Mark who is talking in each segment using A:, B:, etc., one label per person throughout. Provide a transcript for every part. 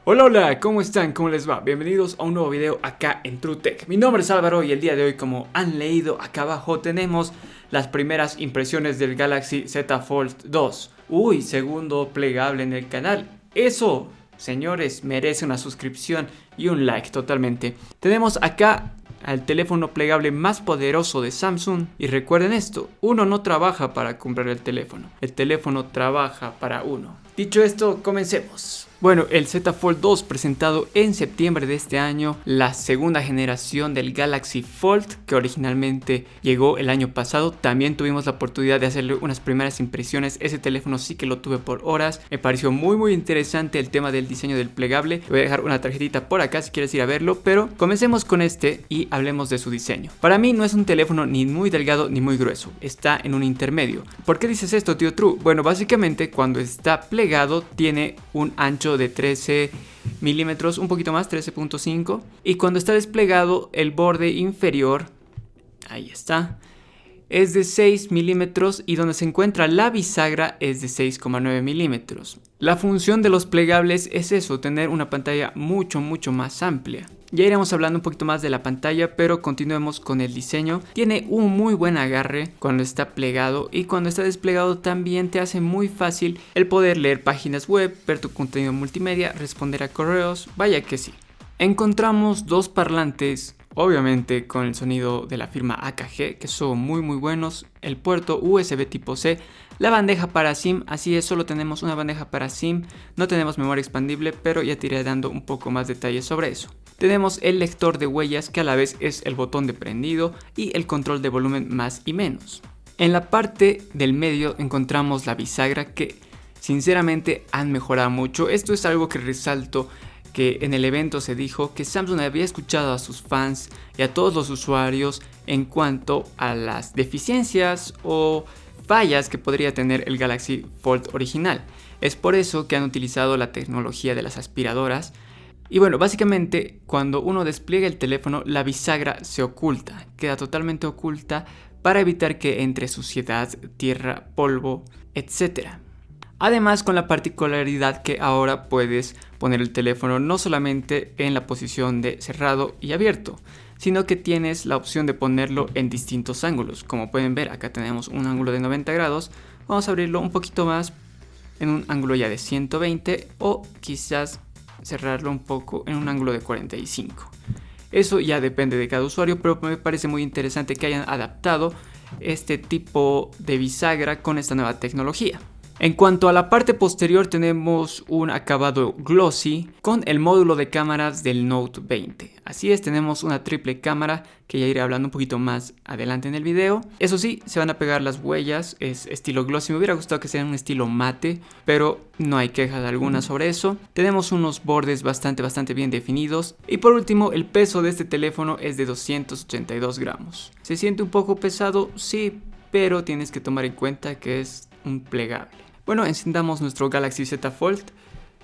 A: Hola, hola, ¿cómo están? ¿Cómo les va? Bienvenidos a un nuevo video acá en TrueTech. Mi nombre es Álvaro y el día de hoy, como han leído acá abajo, tenemos las primeras impresiones del Galaxy Z Fold 2. Uy, segundo plegable en el canal. Eso, señores, merece una suscripción y un like totalmente. Tenemos acá al teléfono plegable más poderoso de Samsung. Y recuerden esto, uno no trabaja para comprar el teléfono trabaja para uno. Dicho esto, comencemos. Bueno, el Z Fold 2 presentado en septiembre de este año, la segunda generación del Galaxy Fold que originalmente llegó el año pasado. También tuvimos la oportunidad de hacerle unas primeras impresiones. Ese teléfono sí que lo tuve por horas. Me pareció muy interesante el tema del diseño del plegable. Te voy a dejar una tarjetita por acá si quieres ir a verlo, pero comencemos con este y hablemos de su diseño. Para mí no es un teléfono ni muy delgado ni muy grueso, está en un intermedio. ¿Por qué dices esto, tío True? Bueno, básicamente cuando está plegado tiene un ancho de 13 milímetros, un poquito más, 13.5, y cuando está desplegado el borde inferior, ahí está, es de 6 milímetros y donde se encuentra la bisagra es de 6,9 milímetros. La función de los plegables es eso, tener una pantalla mucho más amplia. Ya iremos hablando un poquito más de la pantalla, pero continuemos con el diseño. Tiene un muy buen agarre cuando está plegado y cuando está desplegado también te hace muy fácil el poder leer páginas web, ver tu contenido multimedia, responder a correos, vaya que sí. Encontramos dos parlantes, obviamente con el sonido de la firma AKG, que son muy buenos, el puerto USB tipo C, la bandeja para SIM, así es, solo tenemos una bandeja para SIM, no tenemos memoria expandible, pero ya te iré dando un poco más detalles sobre eso. Tenemos el lector de huellas, que a la vez es el botón de prendido y el control de volumen más y menos. En la parte del medio encontramos la bisagra, que sinceramente han mejorado mucho. Esto es algo que resalto, que en el evento se dijo que Samsung había escuchado a sus fans y a todos los usuarios en cuanto a las deficiencias o fallas que podría tener el Galaxy Fold original. Es por eso que han utilizado la tecnología de las aspiradoras. Y bueno, básicamente cuando uno despliega el teléfono, la bisagra se oculta, queda totalmente oculta para evitar que entre suciedad, tierra, polvo, etc. Además, con la particularidad que ahora puedes poner el teléfono no solamente en la posición de cerrado y abierto, sino que tienes la opción de ponerlo en distintos ángulos. Como pueden ver, acá tenemos un ángulo de 90 grados. Vamos a abrirlo un poquito más en un ángulo ya de 120 o quizás cerrarlo un poco en un ángulo de 45. Eso ya depende de cada usuario, pero me parece muy interesante que hayan adaptado este tipo de bisagra con esta nueva tecnología. En cuanto a la parte posterior, tenemos un acabado glossy con el módulo de cámaras del Note 20. Así es, tenemos una triple cámara que ya iré hablando un poquito más adelante en el video. Eso sí, se van a pegar las huellas, es estilo glossy. Me hubiera gustado que sea un estilo mate, pero no hay quejas alguna sobre eso. Tenemos unos bordes bastante bien definidos. Y por último, el peso de este teléfono es de 282 gramos. ¿Se siente un poco pesado? Sí, pero tienes que tomar en cuenta que es un plegable. Bueno, encendamos nuestro Galaxy Z Fold.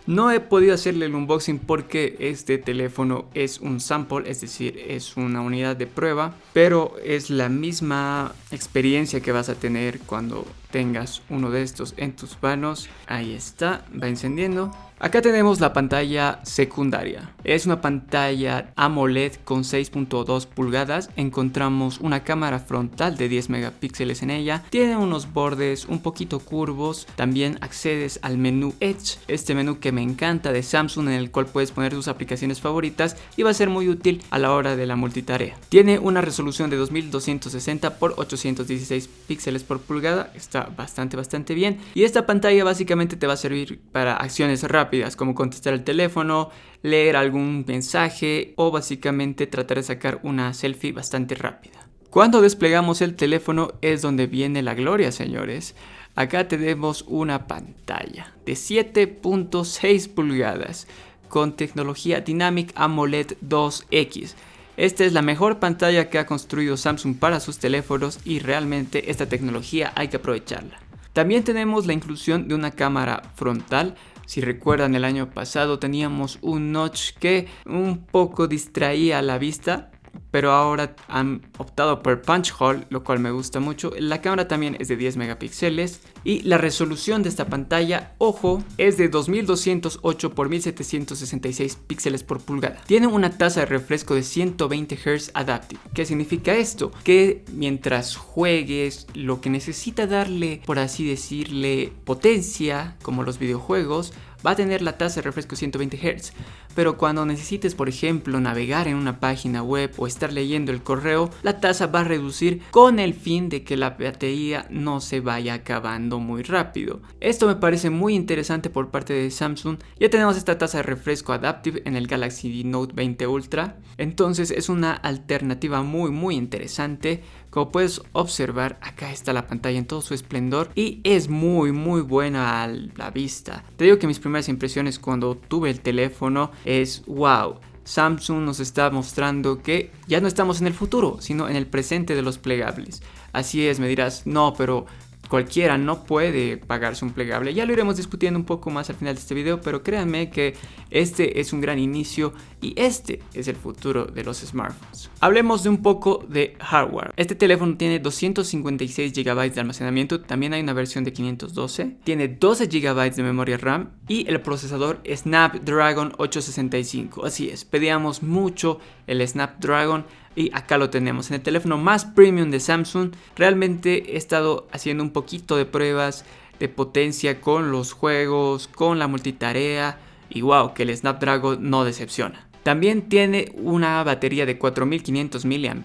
A: No he podido hacerle el unboxing porque este teléfono es un sample, es decir, es una unidad de prueba, pero es la misma experiencia que vas a tener cuando tengas uno de estos en tus manos. Ahí está, va encendiendo. Acá tenemos la pantalla secundaria. Es una pantalla AMOLED con 6.2 pulgadas. Encontramos una cámara frontal de 10 megapíxeles en ella. Tiene unos bordes un poquito curvos. También accedes al menú Edge, este menú que me encanta de Samsung, en el cual puedes poner tus aplicaciones favoritas y va a ser muy útil a la hora de la multitarea. Tiene una resolución de 2260 x 816 píxeles por pulgada. Está bastante bien. Y esta pantalla básicamente te va a servir para acciones rápidas, como contestar el teléfono, leer algún mensaje o básicamente tratar de sacar una selfie bastante rápida. Cuando desplegamos el teléfono es donde viene la gloria, señores. Acá tenemos una pantalla de 7.6 pulgadas con tecnología Dynamic AMOLED 2X. Esta es la mejor pantalla que ha construido Samsung para sus teléfonos y realmente esta tecnología hay que aprovecharla. También tenemos la inclusión de una cámara frontal. Si recuerdan, el año pasado teníamos un notch que un poco distraía la vista, pero ahora han optado por punch hole, lo cual me gusta mucho. La cámara también es de 10 megapíxeles y la resolución de esta pantalla, ojo, es de 2208 por 1766 píxeles por pulgada. Tiene una tasa de refresco de 120 Hz Adaptive. ¿Qué significa esto? Que mientras juegues, lo que necesita darle, por así decirle, potencia, como los videojuegos, va a tener la tasa de refresco 120 Hz, pero cuando necesites, por ejemplo, navegar en una página web o estar leyendo el correo, la tasa va a reducir con el fin de que la batería no se vaya acabando muy rápido. Esto me parece muy interesante por parte de Samsung. Ya tenemos esta tasa de refresco Adaptive en el Galaxy Note 20 Ultra, entonces es una alternativa muy interesante. Como puedes observar, acá está la pantalla en todo su esplendor y es muy buena a la vista. Te digo que mis primeras impresiones cuando tuve el teléfono es wow. Samsung nos está mostrando que ya no estamos en el futuro, sino en el presente de los plegables. Así es, me dirás, no, pero cualquiera no puede pagarse un plegable. Ya lo iremos discutiendo un poco más al final de este video, pero créanme que este es un gran inicio y este es el futuro de los smartphones. Hablemos de un poco de hardware. Este teléfono tiene 256 GB de almacenamiento, también hay una versión de 512, tiene 12 GB de memoria RAM y el procesador Snapdragon 865. Así es, pedíamos mucho el Snapdragon y acá lo tenemos en el teléfono más premium de Samsung. Realmente he estado haciendo un poquito de pruebas de potencia con los juegos, con la multitarea y wow, que el Snapdragon no decepciona. También tiene una batería de 4500 mAh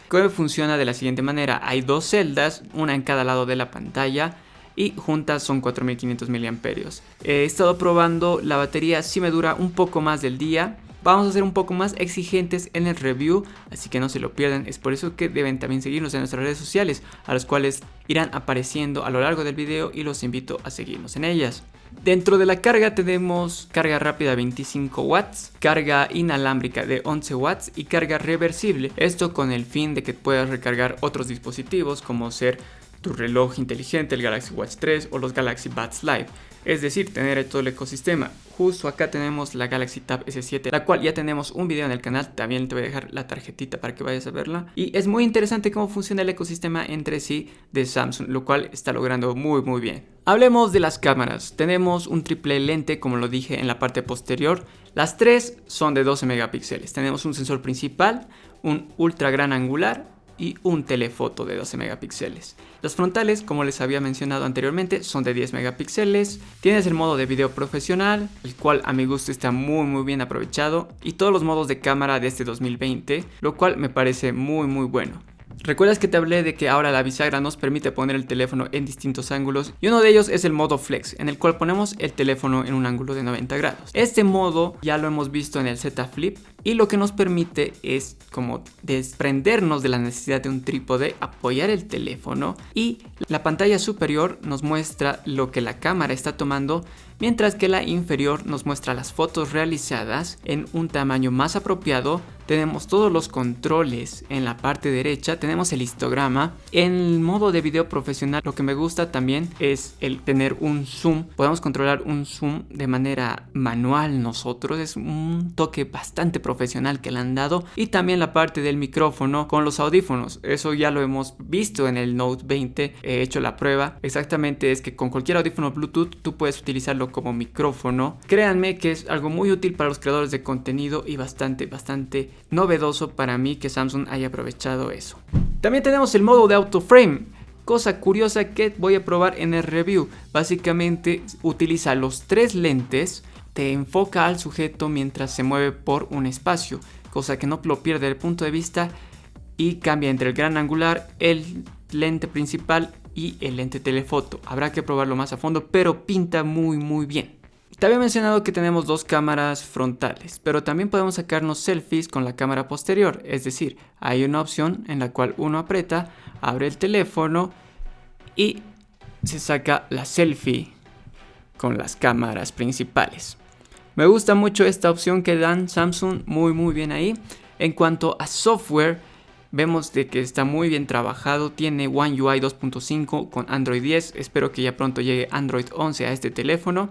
A: que funciona de la siguiente manera. Hay dos celdas, una en cada lado de la pantalla y juntas son 4500 mAh. He estado probando, la batería sí me dura un poco más del día. Vamos a ser un poco más exigentes en el review, así que no se lo pierdan. Es por eso que deben también seguirnos en nuestras redes sociales, a las cuales irán apareciendo a lo largo del video y los invito a seguirnos en ellas. Dentro de la carga tenemos carga rápida 25 watts, carga inalámbrica de 11 watts y carga reversible. Esto con el fin de que puedas recargar otros dispositivos como ser tu reloj inteligente, el Galaxy Watch 3 o los Galaxy Buds Live. Es decir, tener todo el ecosistema. Justo acá tenemos la Galaxy Tab S7, la cual ya tenemos un video en el canal. También te voy a dejar la tarjetita para que vayas a verla. Y es muy interesante cómo funciona el ecosistema entre sí de Samsung, lo cual está logrando muy bien. Hablemos de las cámaras. Tenemos un triple lente, como lo dije en la parte posterior. Las tres son de 12 megapíxeles. Tenemos un sensor principal, un ultra gran angular y un telefoto de 12 megapíxeles. Los frontales, como les había mencionado anteriormente, son de 10 megapíxeles. Tienes el modo de video profesional, el cual a mi gusto está muy bien aprovechado, y todos los modos de cámara de este 2020, lo cual me parece muy bueno. ¿Recuerdas que te hablé de que ahora la bisagra nos permite poner el teléfono en distintos ángulos? Y uno de ellos es el modo flex, en el cual ponemos el teléfono en un ángulo de 90 grados. Este modo ya lo hemos visto en el Z Flip y lo que nos permite es como desprendernos de la necesidad de un trípode, apoyar el teléfono y la pantalla superior nos muestra lo que la cámara está tomando, mientras que la inferior nos muestra las fotos realizadas en un tamaño más apropiado. Tenemos todos los controles en la parte derecha, tenemos el histograma. En el modo de video profesional lo que me gusta también es el tener un zoom. Podemos controlar un zoom de manera manual nosotros, es un toque bastante profesional que le han dado. Y también la parte del micrófono con los audífonos, eso ya lo hemos visto en el Note 20, he hecho la prueba. Exactamente, es que con cualquier audífono Bluetooth tú puedes utilizarlo como micrófono. Créanme que es algo muy útil para los creadores de contenido y bastante novedoso para mí que Samsung haya aprovechado eso. También tenemos el modo de autoframe, cosa curiosa que voy a probar en el review. Básicamente utiliza los tres lentes, te enfoca al sujeto mientras se mueve por un espacio, cosa que no lo pierde el punto de vista, y cambia entre el gran angular, el lente principal y el lente telefoto. Habrá que probarlo más a fondo, pero pinta muy bien. Te había mencionado que tenemos dos cámaras frontales, pero también podemos sacarnos selfies con la cámara posterior. Es decir, hay una opción en la cual uno aprieta, abre el teléfono y se saca la selfie con las cámaras principales. Me gusta mucho esta opción que dan Samsung, muy bien ahí. En cuanto a software, vemos de que está muy bien trabajado. Tiene One UI 2.5 con Android 10. Espero que ya pronto llegue Android 11 a este teléfono.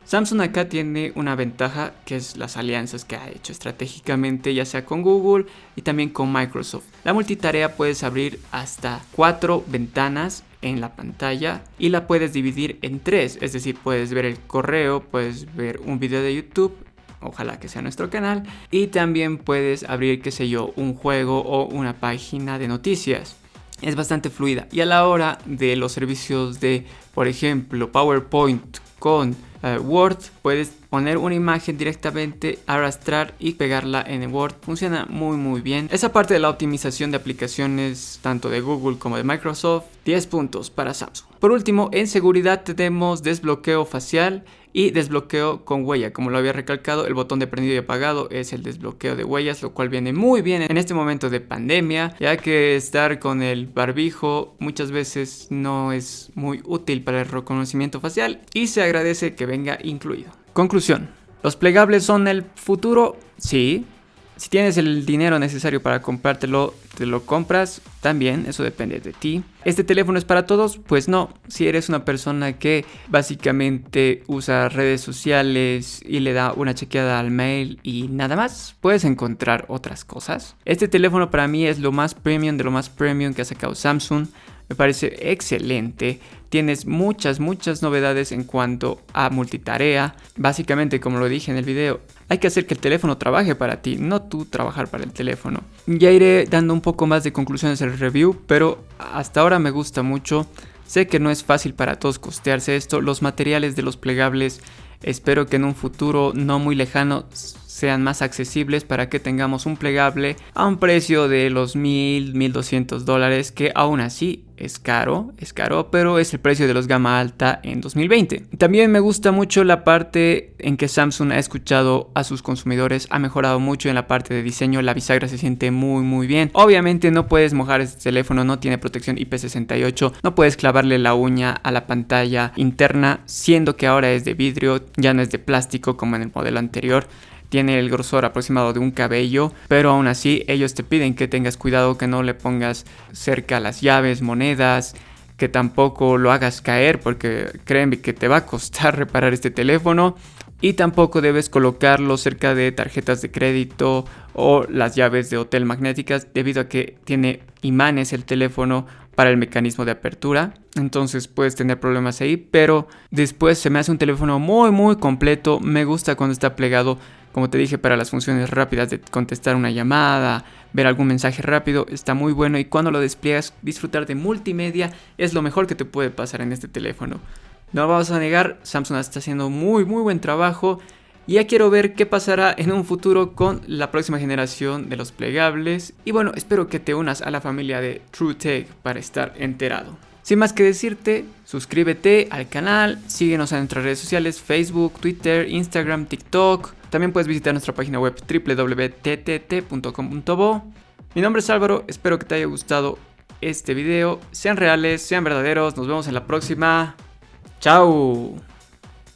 A: Samsung acá tiene una ventaja que es las alianzas que ha hecho estratégicamente, ya sea con Google y también con Microsoft. La multitarea puedes abrir hasta 4 ventanas en la pantalla y la puedes dividir en 3, es decir, puedes ver el correo, puedes ver un video de YouTube, ojalá que sea nuestro canal, y también puedes abrir, qué sé yo, un juego o una página de noticias. Es bastante fluida. Y a la hora de los servicios de, por ejemplo, PowerPoint con Word, puedes poner una imagen directamente, arrastrar y pegarla en Word. Funciona muy bien. Esa parte de la optimización de aplicaciones tanto de Google como de Microsoft, 10 puntos para Samsung. Por último, en seguridad tenemos desbloqueo facial y desbloqueo con huella. Como lo había recalcado, el botón de prendido y apagado es el desbloqueo de huellas, lo cual viene muy bien en este momento de pandemia, ya que estar con el barbijo muchas veces no es muy útil para el reconocimiento facial y se agradece que venga incluido. Conclusión: ¿los plegables son el futuro? Sí. Si tienes el dinero necesario para comprártelo, te lo compras, también, eso depende de ti. ¿Este teléfono es para todos? Pues no. Si eres una persona que básicamente usa redes sociales y le da una chequeada al mail y nada más, puedes encontrar otras cosas. Este teléfono para mí es lo más premium de lo más premium que ha sacado Samsung. Me parece excelente. Tienes muchas novedades en cuanto a multitarea. Básicamente, como lo dije en el video, hay que hacer que el teléfono trabaje para ti, no tú trabajar para el teléfono. Ya iré dando un poco más de conclusiones del review, pero hasta ahora me gusta mucho. Sé que no es fácil para todos costearse esto. Los materiales de los plegables espero que en un futuro no muy lejano sean más accesibles para que tengamos un plegable a un precio de los $1,200, que aún así es caro, pero es el precio de los gama alta en 2020. También me gusta mucho la parte en que Samsung ha escuchado a sus consumidores, ha mejorado mucho en la parte de diseño, la bisagra se siente muy bien. Obviamente no puedes mojar este teléfono, no tiene protección IP68, no puedes clavarle la uña a la pantalla interna, siendo que ahora es de vidrio, ya no es de plástico como en el modelo anterior. Tiene el grosor aproximado de un cabello, pero aún así ellos te piden que tengas cuidado, que no le pongas cerca las llaves, monedas, que tampoco lo hagas caer, porque créeme que te va a costar reparar este teléfono. Y tampoco debes colocarlo cerca de tarjetas de crédito o las llaves de hotel magnéticas, debido a que tiene imanes el teléfono para el mecanismo de apertura. Entonces puedes tener problemas ahí, pero después se me hace un teléfono muy completo. Me gusta cuando está plegado, como te dije, para las funciones rápidas de contestar una llamada, ver algún mensaje rápido, está muy bueno. Y cuando lo despliegas, disfrutar de multimedia es lo mejor que te puede pasar en este teléfono. No lo vamos a negar, Samsung está haciendo muy buen trabajo. Y ya quiero ver qué pasará en un futuro con la próxima generación de los plegables. Y bueno, espero que te unas a la familia de TrueTech para estar enterado. Sin más que decirte, suscríbete al canal, síguenos en nuestras redes sociales, Facebook, Twitter, Instagram, TikTok. También puedes visitar nuestra página web www.ttt.com.bo. Mi nombre es Álvaro, espero que te haya gustado este video. Sean reales, sean verdaderos, nos vemos en la próxima. ¡Chao!